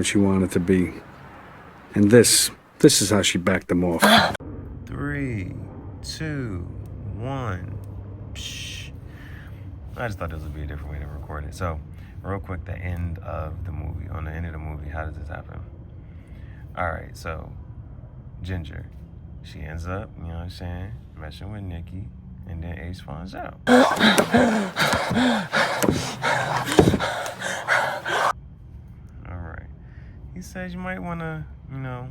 what she wanted to be. And this is how she backed them off. 3, 2, 1. Psh. I just thought this would be a different way to record it. So, real quick, the end of the movie. On the end of the movie, how does this happen? Alright, so, Ginger, she ends up, you know what I'm saying, messing with Nikki, and then Ace finds out. Alright. He says you might want to, you know,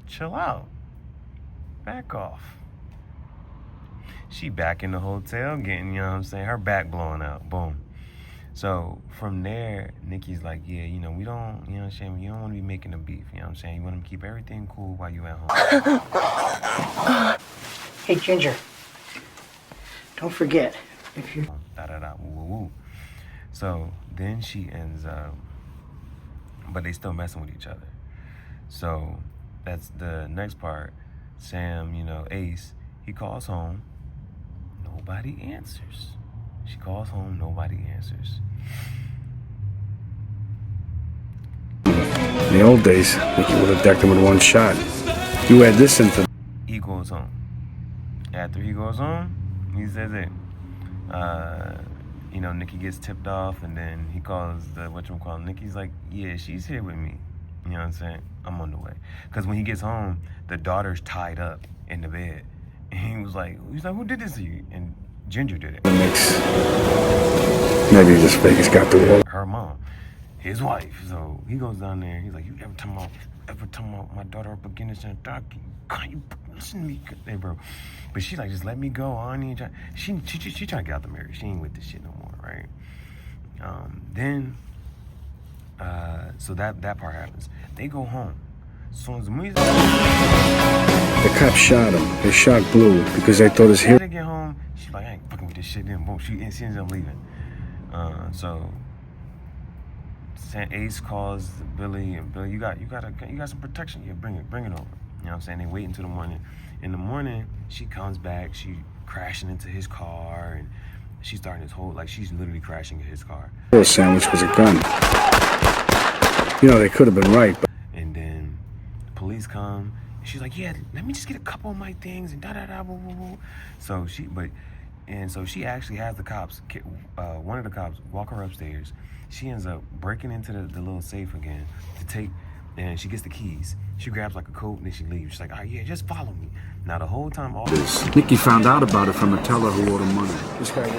chill out. Back off. She back in the hotel getting, you know what I'm saying, her back blowing out. Boom. So from there, Nikki's like, yeah, you know, we don't, you know what I'm saying, you don't want to be making a beef, you know what I'm saying? You want to keep everything cool while you at home. Hey, Ginger. Don't forget, if you... Woo. So then she ends up, but they still messing with each other. So that's the next part. Sam, you know, Ace, he calls home. Nobody answers. She calls home, nobody answers. In the old days, Nikki would have decked him with one shot. You add this into... He goes home. After he goes home, he says it. You know, Nikki gets tipped off, and then he calls the whatchamacallit. Nikki's like, yeah, she's here with me. You know what I'm saying? I'm on the way. Because when he gets home, the daughter's tied up in the bed. And he was like, who did this to you? And Ginger did it. Maybe this Vegas got the wall. Her mom, his wife. So he goes down there. He's like, you ever time my daughter up against that dog? God, you listen to me, hey, bro. But she like, just let me go. She trying to get out the marriage. She ain't with this shit no more, right? Then, so that part happens. They go home. As soon as the movie's The cops shot him. They shot Blue because they thought his hair... They get home, she's like, I ain't fucking with this shit. Then boom, she ends up leaving. So Ace calls Billy, and Billy, you got some protection. Yeah, bring it over. You know what I'm saying? They wait until the morning. In the morning, she comes back. She crashing into his car, and she's starting his whole, like, she's literally crashing into his car. The sandwich was a gun. You know, they could have been right, but... And then the police come. And she's like, yeah, let me just get a couple of my things and boo, boo, boo. So she actually has the cops, one of the cops, walk her upstairs. She ends up breaking into the little safe again to take, and she gets the keys. She grabs like a coat and then she leaves. She's like, all right, yeah, just follow me. Now the whole time, all this, Nikki found out about it from a teller who owed him money. This guy,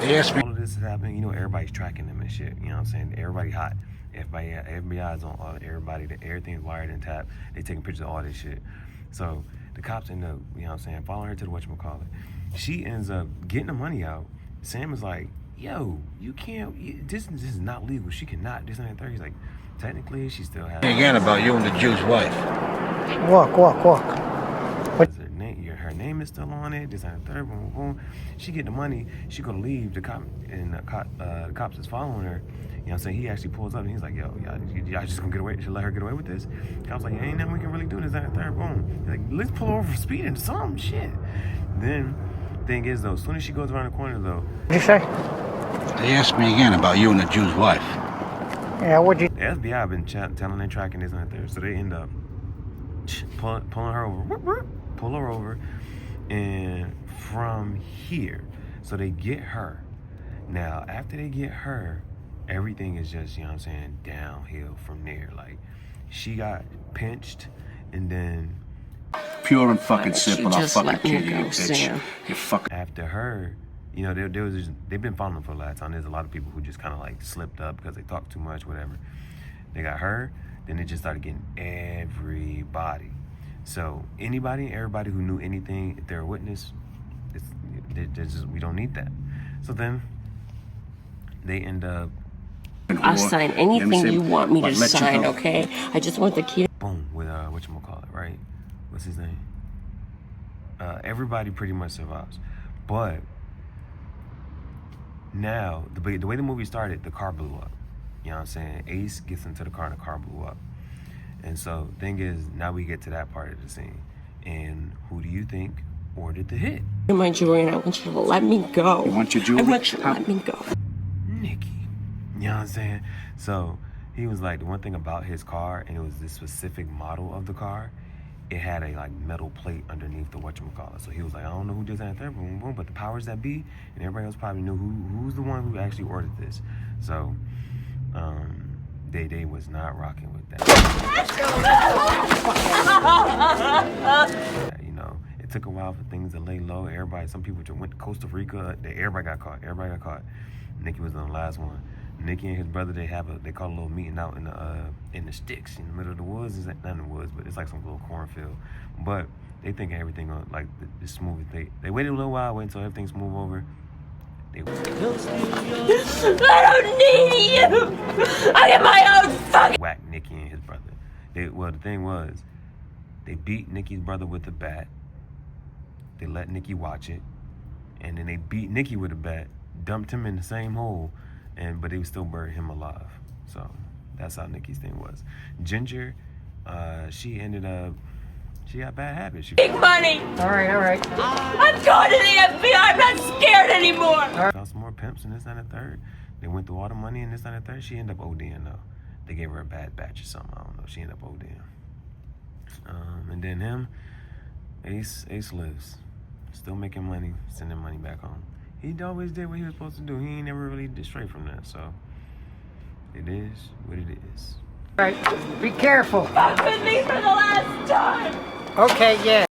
they asked me. All of this is happening. You know, everybody's tracking them and shit. You know what I'm saying? Everybody hot. FBI's on all, everybody. Everything's wired and tapped. They taking pictures of all this shit. So the cops end up, you know what I'm saying, following her to the whatchamacallit. She ends up getting the money out. Sam is like, yo, you can't, this is not legal. She cannot, this and that third. He's like, technically, she still has... Again about you and the Jew's wife. Walk. What? Her name is still on it, this and that third, boom, boom, boom. She get the money, she gonna leave, the cops is following her. You know what I'm saying? He actually pulls up and he's like, yo, y'all just gonna get away? Should let her get away with this? I was like, yeah, ain't nothing we can really do this, that, and third, boom. He's like, let's pull her over for speeding, some shit. Then, thing is though, as soon as she goes around the corner though. What'd you say? They asked me again about you and the Jew's wife. Yeah, what'd you... The FBI have been telling and tracking this and that there, so they end up pulling her over, pull her over, and from here, so they get her. Now, after they get her, everything is just, you know what I'm saying, downhill from there. Like, she got pinched, and then... Pure and fucking simple, I'll fucking kill you, bitch. Sam. You fucking... After her, you know, they've been following for a lot of time. There's a lot of people who just kind of like slipped up because they talked too much, whatever. They got her, then they just started getting everybody. So anybody, everybody who knew anything, if they're a witness, we don't need that. So then they end up... I'll sign anything you want me to sign, okay? I just want the key. Boom, with whatchamacallit, right? What's his name? Everybody pretty much survives. But now, the way the movie started, the car blew up. You know what I'm saying? Ace gets into the car and the car blew up. And so, thing is, now we get to that part of the scene. And who do you think ordered the hit? My jewelry, and I want you to let me go. You want your jewelry? I want you to let me go. Nikki. You know what I'm saying? So, He was like, the one thing about his car, and it was this specific model of the car, it had a like metal plate underneath the whatchamacallit. So he was like, I don't know who did that there, boom, boom, but the powers that be, and everybody else probably knew who's the one who actually ordered this. So, Day was not rocking with that. You know, it took a while for things to lay low. Some people just went to Costa Rica. Everybody got caught. Nicky was the last one. Nicky and his brother, they call a little meeting out in the sticks in the middle of the woods. It's not in the woods, but it's like some little cornfield. But they think everything on like the smooth. They waited a little while, wait until everything's smooth over. I don't need you. I get my own fucking. Whack Nicky and his brother. The thing was, they beat Nicky's brother with a bat. They let Nicky watch it, and then they beat Nicky with a bat, dumped him in the same hole, but they would still bury him alive. So that's how Nicky's thing was. Ginger, she got bad habits. Big money. All right. I'm going to the FBI. I'm not scared anymore. Found some more pimps and this and the third. They went through all the money and this and the third. She ended up ODing though. They gave her a bad batch or something. I don't know. She ended up ODing. And then him, Ace lives. Still making money, sending money back home. He always did what he was supposed to do. He ain't never really did straight from that. So it is what it is. All right. Be careful. Fuck with me for the last time. Okay, yeah.